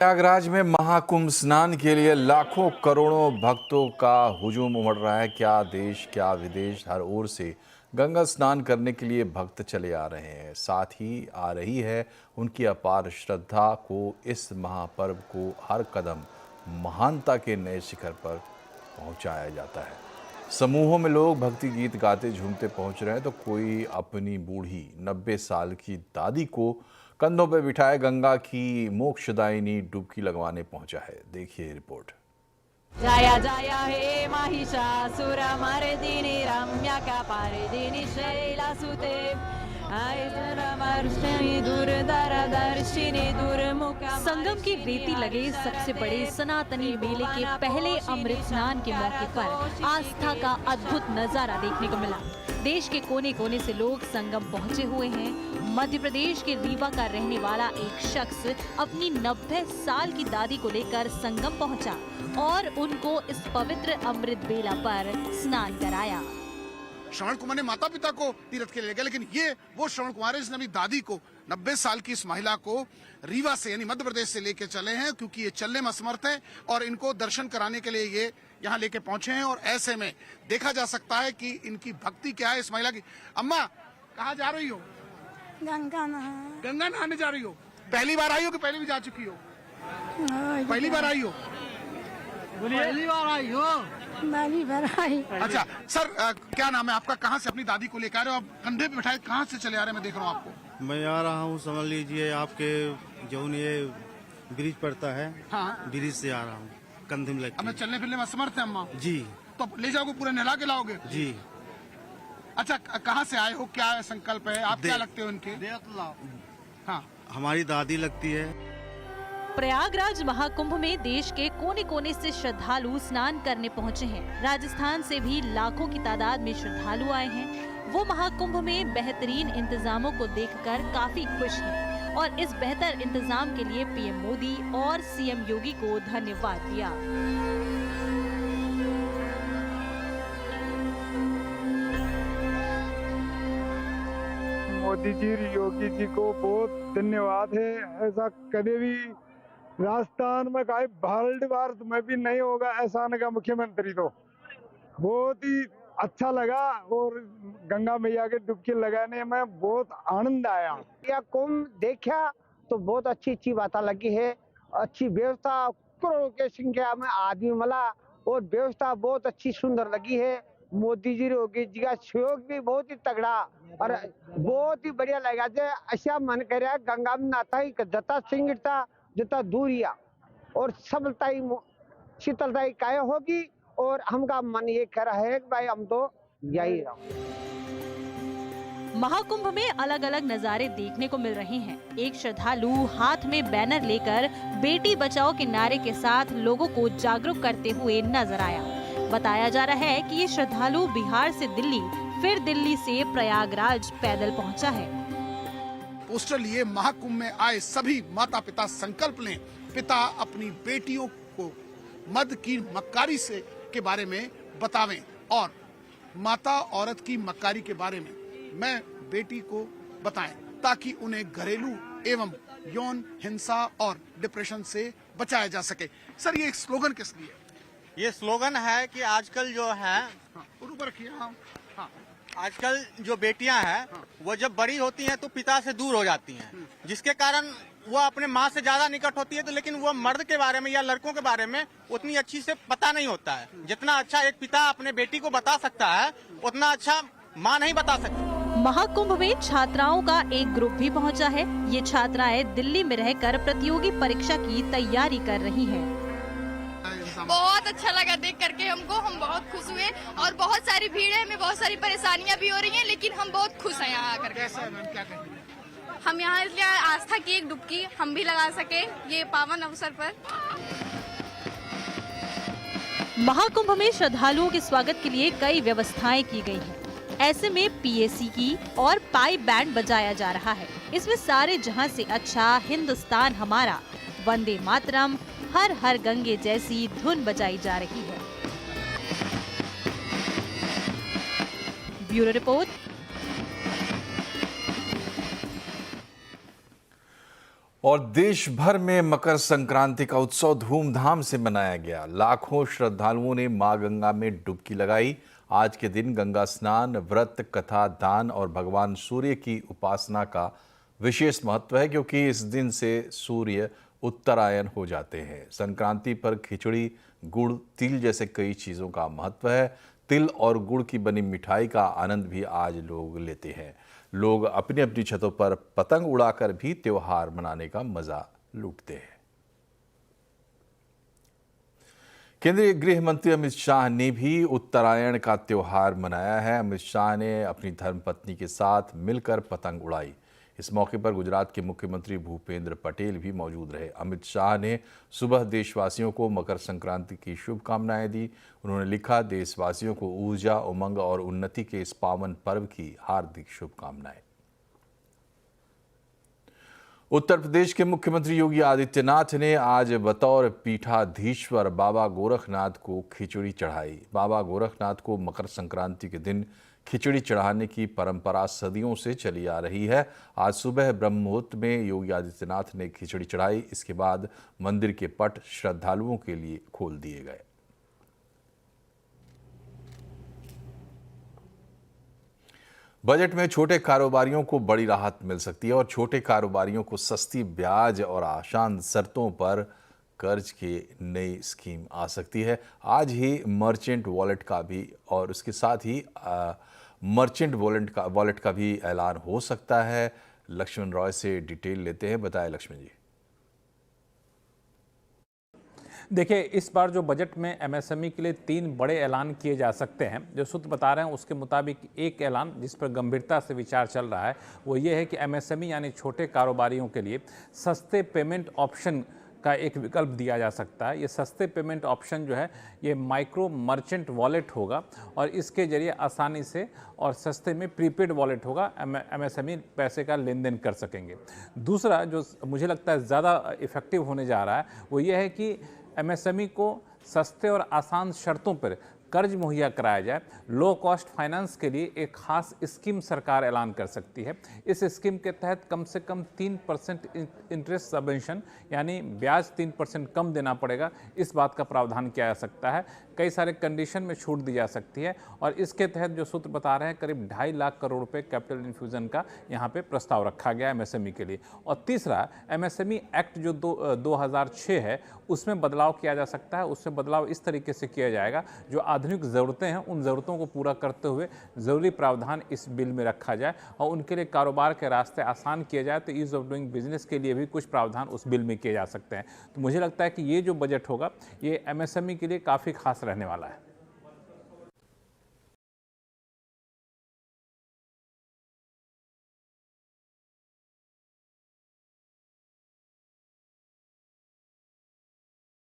प्रयागराज में महाकुंभ स्नान के लिए लाखों करोड़ों भक्तों का हुजूम उमड़ रहा है। क्या देश क्या विदेश, हर ओर से गंगा स्नान करने के लिए भक्त चले आ रहे हैं। साथ ही आ रही है उनकी अपार श्रद्धा को इस महापर्व को हर कदम महानता के नए शिखर पर पहुंचाया जाता है। समूहों में लोग भक्ति गीत गाते झूमते पहुंच रहे हैं तो कोई अपनी बूढ़ी 90 साल की दादी को कंधों पर बिठाए गंगा की मोक्षदायिनी डुबकी लगवाने पहुंचा है। देखिए रिपोर्ट। जय जय हे महिषासुरमर्दिनी रम्यकपर्दिनी शैलसुते संगम की रेती लगे सबसे बड़े सनातनी मेले के पहले अमृत स्नान के मौके पर आस्था का अद्भुत नजारा देखने को मिला। देश के कोने कोने से लोग संगम पहुंचे हुए हैं। मध्य प्रदेश के रीवा का रहने वाला एक शख्स अपनी 90 साल की दादी को लेकर संगम पहुंचा और उनको इस पवित्र अमृत बेला पर स्नान कराया। श्रवण कुमार ने माता पिता को तीर्थ के लिए गए, लेकिन ये वो श्रवण कुमार है जिसने अपनी दादी को 90 साल की इस महिला को रीवा से यानी मध्य प्रदेश से लेके चले हैं, क्योंकि ये चलने में असमर्थ है और इनको दर्शन कराने के लिए ये यहाँ लेके पहुंचे हैं। और ऐसे में देखा जा सकता है कि इनकी भक्ति क्या है इस महिला की। अम्मा, कहाँ जा रही हो? गंगा नहाने जा रही हो? पहली बार आई हो कि पहले भी जा चुकी हो? पहली बार आई हो? पहली बार आई हो? पहली बार आई। अच्छा सर, क्या नाम है आपका? कहाँ से अपनी दादी को लेकर आ रहे हो? आप कंधे पे बिठाए कहाँ से चले आ रहे हैं? मैं देख रहा हूँ आपको। मैं आ रहा हूँ, समझ लीजिए आपके जो ये ब्रिज पड़ता है, हाँ, ब्रिज से आ रहा हूँ, कंधे में अब लग चलने फिरने में असमर्थ है अम्मा जी। तो ले जाओगे, पूरे नहला के लाओगे जी। अच्छा, कहाँ से आए हो? क्या संकल्प है? आप क्या लगते हो इनके? हाँ, हमारी दादी लगती है। प्रयागराज महाकुंभ में देश के कोने कोने से श्रद्धालु स्नान करने पहुंचे हैं। राजस्थान से भी लाखों की तादाद में श्रद्धालु आए हैं। वो महाकुंभ में बेहतरीन इंतजामों को देखकर काफी खुश हैं और इस बेहतर इंतजाम के लिए पीएम मोदी और सीएम योगी को धन्यवाद दिया। मोदी जी, योगी जी को बहुत धन्यवाद है। ऐसा कभी भी राजस्थान में कहीं भारत में भी नहीं होगा ऐसा का मुख्यमंत्री। तो बहुत ही अच्छा लगा और गंगा मैया के डुबकी लगाने में बहुत आनंद आया। यह कुंभ देखा तो बहुत अच्छी अच्छी बातें लगी है। अच्छी व्यवस्था, करोड़ों की संख्या में आदमी मिला और व्यवस्था बहुत अच्छी सुंदर लगी है। मोदी जी, योगी जी का सहयोग भी बहुत ही तगड़ा और बहुत ही बढ़िया लगा। ऐसा मन कर रहा है गंगा में नाता ही जता सिंगता जितना दूरिया और सबलता ही शीतलता ही काय होगी। और हमका मन ये कह रहा है कि भाई हम तो यही रहो। महाकुंभ में अलग अलग नजारे देखने को मिल रहे हैं। एक श्रद्धालु हाथ में बैनर लेकर बेटी बचाओ के नारे के साथ लोगों को जागरूक करते हुए नजर आया। बताया जा रहा है कि ये श्रद्धालु बिहार से दिल्ली, फिर दिल्ली से प्रयागराज पैदल पहुंचा है। पोस्टर लिए महाकुंभ में आए सभी माता पिता संकल्प लें, पिता अपनी बेटियों को मद की मक्कारी से के बारे में बतावें और माता औरत की मक्कारी के बारे में मैं बेटी को बताएं, ताकि उन्हें घरेलू एवं यौन हिंसा और डिप्रेशन से बचाया जा सके। सर, ये एक स्लोगन किस लिए? ये स्लोगन है कि आजकल जो है, ऊपर रखिए। हाँ, आजकल जो बेटियां हैं वो जब बड़ी होती हैं तो पिता से दूर हो जाती हैं, जिसके कारण वो अपने माँ से ज्यादा निकट होती है। तो लेकिन वो मर्द के बारे में या लड़कों के बारे में उतनी अच्छी से पता नहीं होता है। जितना अच्छा एक पिता अपने बेटी को बता सकता है उतना अच्छा माँ नहीं बता सकती। महाकुंभ में छात्राओं का एक ग्रुप भी पहुंचा है। ये छात्राएं दिल्ली में रहकर प्रतियोगी परीक्षा की तैयारी कर रही हैं। बहुत अच्छा लगा देख करके हमको, हम बहुत खुश हुए और बहुत सारी भीड़ है, हमें बहुत सारी परेशानियां भी हो रही हैं, लेकिन हम बहुत खुश हैं यहाँ आकर के। हम यहाँ इसलिए आस्था की एक डुबकी हम भी लगा सके ये पावन अवसर पर। महाकुंभ में श्रद्धालुओं के स्वागत के लिए कई व्यवस्थाएं की गई हैं। ऐसे में पीएसी की और पाइप बैंड बजाया जा रहा है। इसमें सारे जहां से अच्छा हिंदुस्तान हमारा, वंदे मातरम, हर हर गंगे जैसी धुन बजाई जा रही है। Bureau report. और देश भर में मकर संक्रांति का उत्सव धूमधाम से मनाया गया। लाखों श्रद्धालुओं ने मां गंगा में डुबकी लगाई। आज के दिन गंगा स्नान, व्रत, कथा, दान और भगवान सूर्य की उपासना का विशेष महत्व है, क्योंकि इस दिन से सूर्य उत्तरायण हो जाते हैं। संक्रांति पर खिचड़ी, गुड़, तिल जैसे कई चीज़ों का महत्व है। तिल और गुड़ की बनी मिठाई का आनंद भी आज लोग लेते हैं। लोग अपनी अपनी छतों पर पतंग उड़ाकर भी त्योहार मनाने का मजा लूटते हैं। केंद्रीय गृह मंत्री अमित शाह ने भी उत्तरायण का त्योहार मनाया है। अमित शाह ने अपनी धर्मपत्नी के साथ मिलकर पतंग उड़ाई। इस मौके पर गुजरात के मुख्यमंत्री भूपेंद्र पटेल भी मौजूद रहे। अमित शाह ने सुबह देशवासियों को मकर संक्रांति की शुभकामनाएं दी। उन्होंने लिखा, देशवासियों को ऊर्जा, उमंग और उन्नति के इस पावन पर्व की हार्दिक शुभकामनाएं। उत्तर प्रदेश के मुख्यमंत्री योगी आदित्यनाथ ने आज बतौर पीठाधीश्वर बाबा गोरखनाथ को खिचड़ी चढ़ाई। बाबा गोरखनाथ को मकर संक्रांति के दिन खिचड़ी चढ़ाने की परंपरा सदियों से चली आ रही है। आज सुबह ब्रह्म मुहूर्त में योगी आदित्यनाथ ने खिचड़ी चढ़ाई। इसके बाद मंदिर के पट श्रद्धालुओं के लिए खोल दिए गए। बजट में छोटे कारोबारियों को बड़ी राहत मिल सकती है और छोटे कारोबारियों को सस्ती ब्याज और आसान शर्तों पर कर्ज की नई स्कीम आ सकती है। आज ही मर्चेंट वॉलेट का भी और उसके साथ ही मर्चेंट वॉलेट का भी ऐलान हो सकता है। लक्ष्मण रॉय से डिटेल लेते हैं। बताएं लक्ष्मण जी। देखिए, इस बार जो बजट में एमएसएमई के लिए 3 बड़े ऐलान किए जा सकते हैं। जो सूत्र बता रहे हैं उसके मुताबिक एक ऐलान जिस पर गंभीरता से विचार चल रहा है वो ये है कि एमएसएमई यानी छोटे कारोबारियों के लिए सस्ते पेमेंट ऑप्शन का एक विकल्प दिया जा सकता है। ये सस्ते पेमेंट ऑप्शन जो है ये माइक्रो मर्चेंट वॉलेट होगा और इसके जरिए आसानी से और सस्ते में प्रीपेड वॉलेट होगा। एमएसएमई पैसे का लेन देन कर सकेंगे। दूसरा जो मुझे लगता है ज़्यादा इफेक्टिव होने जा रहा है वो ये है कि एमएसएमई को सस्ते और आसान शर्तों पर कर्ज मुहैया कराया जाए। लो कॉस्ट फाइनेंस के लिए एक खास स्कीम सरकार ऐलान कर सकती है। इस स्कीम के तहत कम से कम 3% इंटरेस्ट सबवेंशन यानी ब्याज 3% कम देना पड़ेगा, इस बात का प्रावधान किया जा सकता है। कई सारे कंडीशन में छूट दी जा सकती है और इसके तहत जो सूत्र बता रहे हैं करीब 2.5 लाख करोड़ रुपए कैपिटल इन्फ्यूजन का यहाँ पे प्रस्ताव रखा गया एमएसएमई के लिए। और तीसरा, एमएसएमई एक्ट जो 2006 है उसमें बदलाव किया जा सकता है। उसमें बदलाव इस तरीके से किया जाएगा जो आधुनिक ज़रूरतें हैं उन ज़रूरतों को पूरा करते हुए ज़रूरी प्रावधान इस बिल में रखा जाए और उनके लिए कारोबार के रास्ते आसान किए जाए। तो ईज़ ऑफ डूइंग बिजनेस के लिए भी कुछ प्रावधान उस बिल में किए जा सकते हैं। तो मुझे लगता है कि ये जो बजट होगा ये एमएसएमई के लिए काफ़ी खास रहने वाला है।